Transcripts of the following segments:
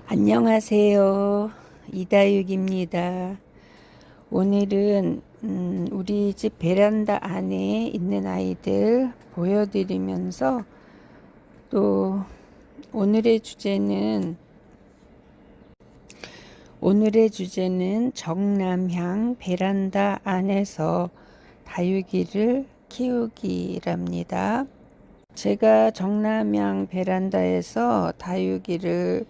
안녕하세요. 이다육입니다. 오늘은 우리 집 베란다 안에 있는 아이들 보여드리면서 또 오늘의 주제는 정남향 베란다 안에서 다육이를 키우기랍니다. 제가 정남향 베란다에서 다육이를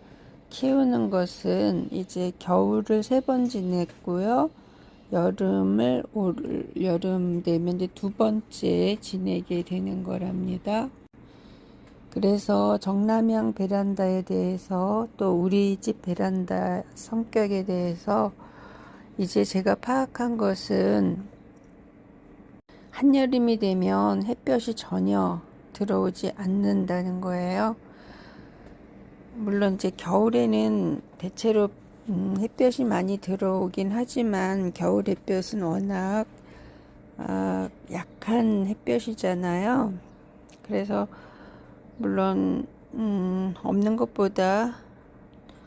키우는 것은 이제 겨울을 3번 지냈고요. 여름 되면 이제 2번째 지내게 되는 거랍니다. 그래서 정남향 베란다에 대해서 또 우리 집 베란다 성격에 대해서 이제 제가 파악한 것은 한여름이 되면 햇볕이 전혀 들어오지 않는다는 거예요. 물론 이제 겨울에는 대체로 햇볕이 많이 들어오긴 하지만 겨울 햇볕은 워낙 약한 햇볕이잖아요. 그래서 물론 없는 것보다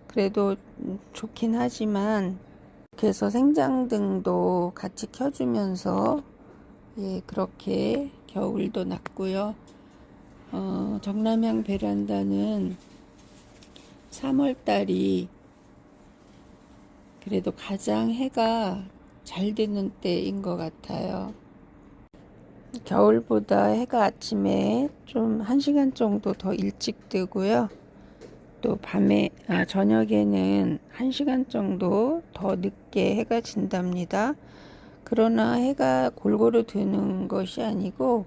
그래도 좋긴 하지만 그래서 생장등도 같이 켜주면서 그렇게 겨울도 났고요. 정남향 베란다는 3월달이 그래도 가장 해가 잘 드는 때인 것 같아요. 겨울보다 해가 아침에 좀 1시간 정도 더 일찍 뜨고요. 또 저녁에는 1시간 정도 더 늦게 해가 진답니다. 그러나 해가 골고루 드는 것이 아니고,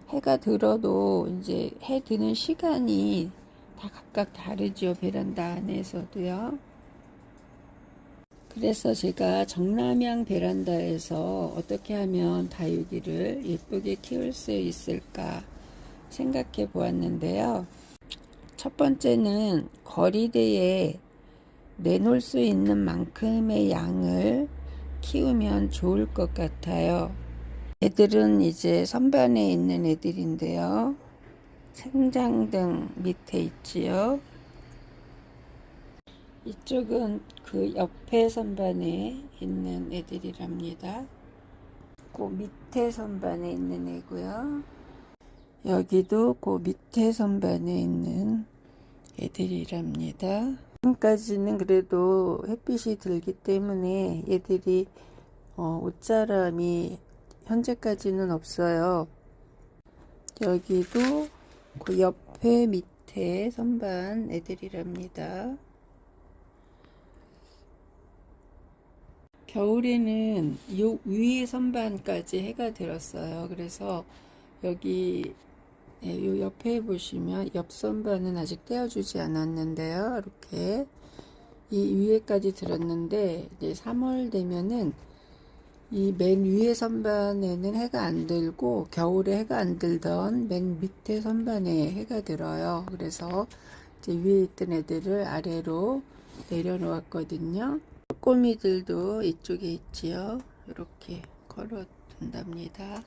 해가 들어도 이제 해 드는 시간이 다 각각 다르죠. 베란다 안에서도요. 그래서 제가 정남향 베란다에서 어떻게 하면 다육이를 예쁘게 키울 수 있을까 생각해 보았는데요. 첫 번째는 거리대에 내놓을 수 있는 만큼의 양을 키우면 좋을 것 같아요. 애들은 이제 선반에 있는 애들인데요. 생장등 밑에 있지요. 이쪽은 그 옆에 선반에 있는 애들이랍니다. 그 밑에 선반에 있는 애고요. 여기도 그 밑에 선반에 있는 애들이랍니다. 지금까지는 그래도 햇빛이 들기 때문에 얘들이 옷자람이 현재까지는 없어요. 여기도 그 옆에 밑에 선반 애들이랍니다. 겨울에는 요 위에 선반까지 해가 들었어요. 그래서 여기 요 옆에 보시면 옆 선반은 아직 떼어주지 않았는데요. 이렇게 이 위에까지 들었는데 이제 3월 되면은 이 맨 위에 선반에는 해가 안 들고 겨울에 해가 안 들던 맨 밑에 선반에 해가 들어요. 그래서 이제 위에 있던 애들을 아래로 내려놓았거든요. 꼬미들도 이쪽에 있지요. 이렇게 걸어 둔답니다.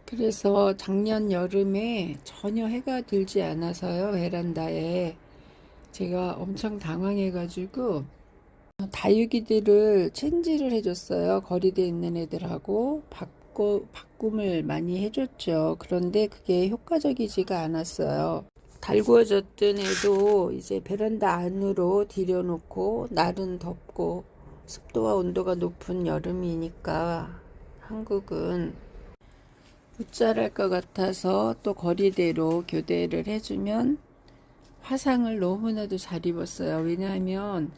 그래서 작년 여름에 전혀 해가 들지 않아서요. 베란다에 제가 엄청 당황해가지고 다육이들을 챈지를 해줬어요. 거리대 있는 애들하고 바꿈을 많이 해줬죠. 그런데 그게 효과적이지가 않았어요. 달구어졌던 애도 이제 베란다 안으로 들여놓고 날은 덥고 습도와 온도가 높은 여름이니까 한국은 못 자랄 것 같아서 또 거리대로 교대를 해주면 화상을 너무나도 잘 입었어요. 왜냐하면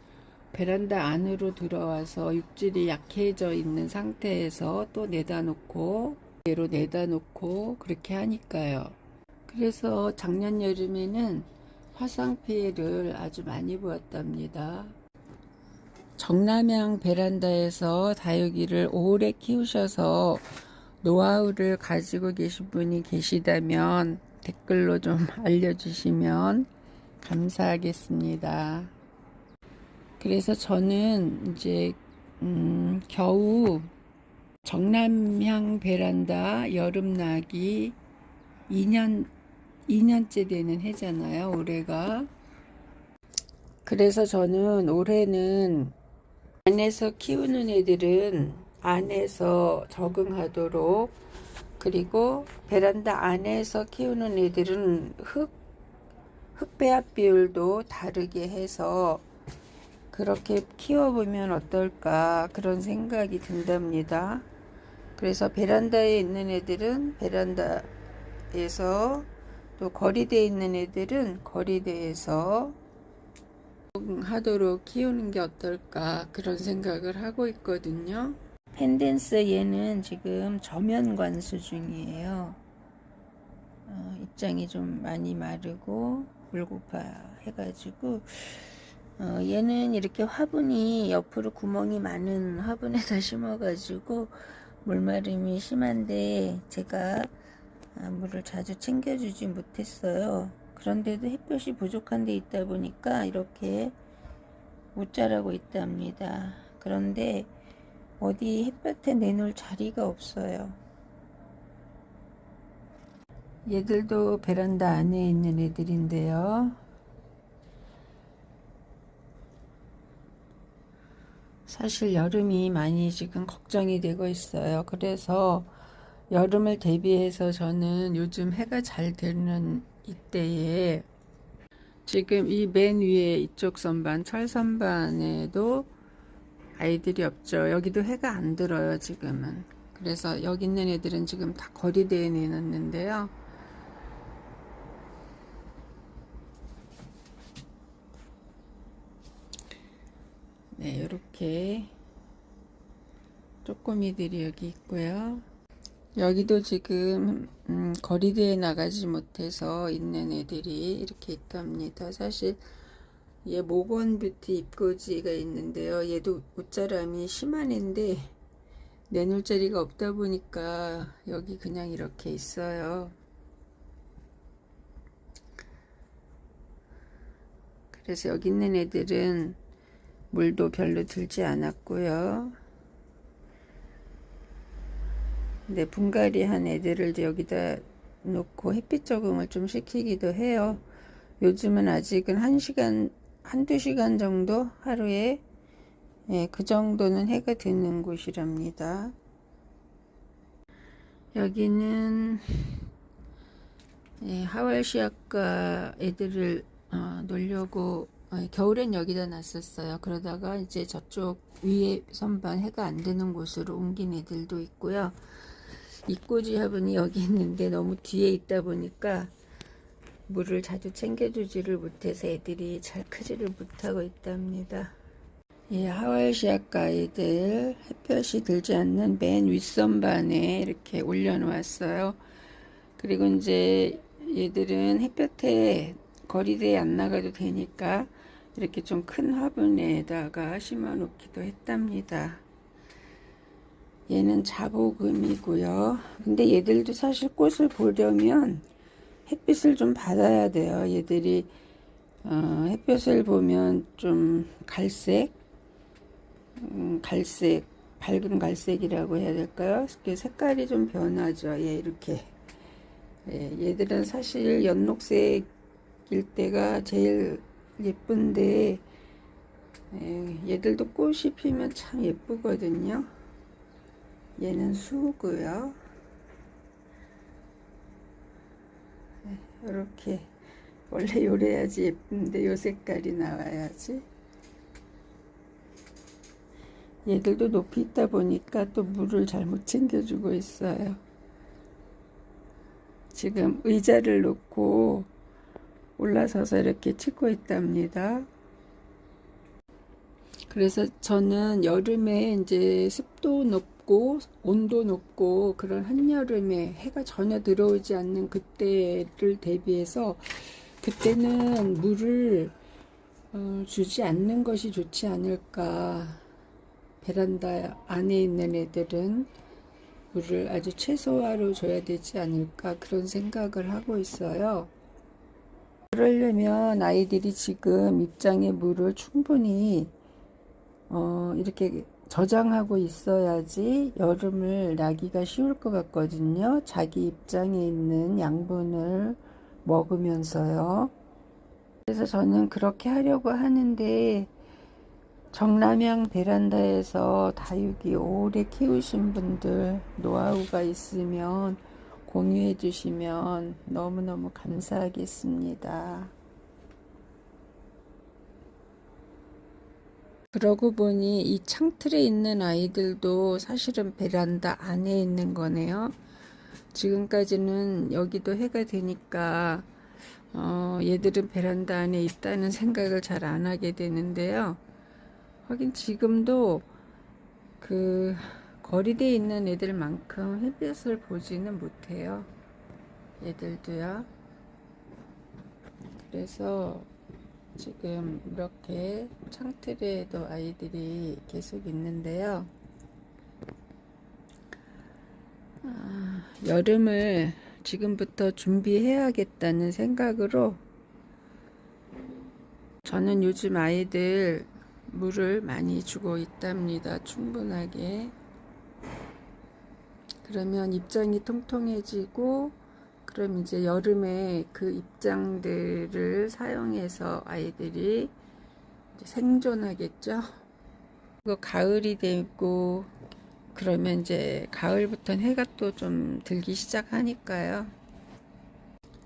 베란다 안으로 들어와서 육질이 약해져 있는 상태에서 또 내다 놓고 그렇게 하니까요. 그래서 작년 여름에는 화상 피해를 아주 많이 보았답니다. 정남향 베란다에서 다육이를 오래 키우셔서 노하우를 가지고 계신 분이 계시다면 댓글로 좀 알려주시면 감사하겠습니다. 그래서 저는 이제 겨우 정남향 베란다 여름나기 2년째 되는 해잖아요, 올해가. 그래서 저는 올해는 안에서 키우는 애들은 안에서 적응하도록, 그리고 베란다 안에서 키우는 애들은 흙배합 비율도 다르게 해서 그렇게 키워보면 어떨까 그런 생각이 든답니다. 그래서 베란다에 있는 애들은 베란다에서, 또 거리대에 있는 애들은 거리대에서 하도록 키우는 게 어떨까 그런 생각을 하고 있거든요. 펜댄스 얘는 지금 저면 관수 중이에요. 입장이 좀 많이 마르고 물고파 해가지고 얘는 이렇게 화분이 옆으로 구멍이 많은 화분에다 심어가지고 물마름이 심한데 제가 물을 자주 챙겨주지 못했어요. 그런데도 햇볕이 부족한 데 있다 보니까 이렇게 못 자라고 있답니다. 그런데 어디 햇볕에 내놓을 자리가 없어요. 얘들도 베란다 안에 있는 애들인데요. 사실 여름이 많이 지금 걱정이 되고 있어요. 그래서 여름을 대비해서 저는 요즘 해가 잘 되는 이때에 지금 이 맨 위에 이쪽 선반, 철선반에도 아이들이 없죠. 여기도 해가 안 들어요, 지금은. 그래서 여기 있는 애들은 지금 다 거리대에 내놨는데요. 네, 이렇게 쪼꼬미들이 여기 있고요. 여기도 지금 거리대에 나가지 못해서 있는 애들이 이렇게 있답니다. 사실 얘 모건 뷰티 입꼬지가 있는데요. 얘도 옷자람이 심한 애인데 내놓을 자리가 없다 보니까 여기 그냥 이렇게 있어요. 그래서 여기 있는 애들은 물도 별로 들지 않았고요. 근데 분갈이 한 애들을 여기다 놓고 햇빛 적응을 좀 시키기도 해요. 요즘은 아직은 한두 시간 정도 하루에, 예, 그 정도는 해가 드는 곳이랍니다. 여기는 하왈시아카 애들을 놓으려고 겨울엔 여기다 놨었어요. 그러다가 이제 저쪽 위에 선반 해가 안 되는 곳으로 옮긴 애들도 있고요. 이꼬지 화분이 여기 있는데 너무 뒤에 있다 보니까 물을 자주 챙겨주지를 못해서 애들이 잘 크지를 못하고 있답니다. 예, 하왈시아카 아이들 햇볕이 들지 않는 맨 윗선반에 이렇게 올려놓았어요. 그리고 이제 얘들은 햇볕에 거리대에 안 나가도 되니까 이렇게 좀 큰 화분에다가 심어 놓기도 했답니다. 얘는 자보금이고요. 근데 얘들도 사실 꽃을 보려면 햇빛을 좀 받아야 돼요. 얘들이 햇볕을 보면 좀 갈색, 밝은 갈색이라고 해야 될까요? 색깔이 좀 변하죠. 예, 이렇게. 예, 얘들은 사실 연녹색일 때가 제일 예쁜데, 예, 얘들도 꽃이 피면 참 예쁘거든요. 얘는 수고요. 이렇게 원래 요래야지 예쁜데 요 색깔이 나와야지. 얘들도 높이 있다 보니까 또 물을 잘못 챙겨주고 있어요. 지금 의자를 놓고 올라서서 이렇게 찍고 있답니다. 그래서 저는 여름에 이제 습도 높고 온도 높고 그런 한여름에 해가 전혀 들어오지 않는 그때를 대비해서 그때는 물을 주지 않는 것이 좋지 않을까. 베란다 안에 있는 애들은 물을 아주 최소화로 줘야 되지 않을까 그런 생각을 하고 있어요. 그러려면 아이들이 지금 입장에 물을 충분히 이렇게 저장하고 있어야지 여름을 나기가 쉬울 것 같거든요. 자기 입장에 있는 양분을 먹으면서요. 그래서 저는 그렇게 하려고 하는데, 정남향 베란다에서 다육이 오래 키우신 분들 노하우가 있으면 공유해 주시면 너무너무 감사하겠습니다. 그러고 보니 이 창틀에 있는 아이들도 사실은 베란다 안에 있는 거네요. 지금까지는 여기도 해가 되니까 얘들은 베란다 안에 있다는 생각을 잘 안 하게 되는데요. 하긴 지금도 그 거리대에 있는 애들만큼 햇빛을 보지는 못해요. 얘들도요. 그래서 지금 이렇게 창틀에도 아이들이 계속 있는데요. 여름을 지금부터 준비해야겠다는 생각으로 저는 요즘 아이들 물을 많이 주고 있답니다. 충분하게. 그러면 입장이 통통해지고, 그럼 이제 여름에 그 입장들을 사용해서 아이들이 이제 생존하겠죠. 그리고 가을이 되고, 그러면 이제 가을부터는 해가 또 좀 들기 시작하니까요.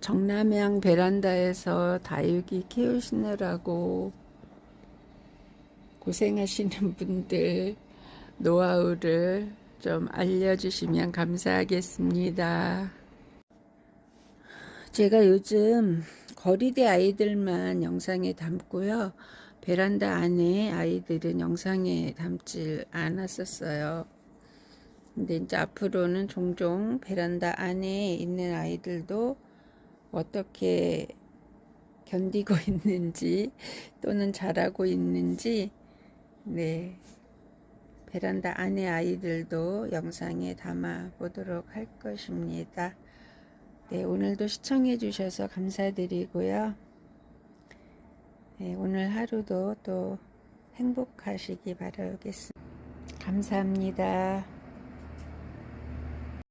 정남향 베란다에서 다육이 키우시느라고 고생하시는 분들 노하우를 좀 알려주시면 감사하겠습니다. 제가 요즘 거리대 아이들만 영상에 담고요. 베란다 안에 아이들은 영상에 담질 않았었어요. 근데 이제 앞으로는 종종 베란다 안에 있는 아이들도 어떻게 견디고 있는지 또는 잘하고 있는지, 네, 베란다 안에 아이들도 영상에 담아 보도록 할 것입니다. 네, 오늘도 시청해 주셔서 감사드리고요. 네, 오늘 하루도 또 행복하시기 바라겠습니다. 감사합니다.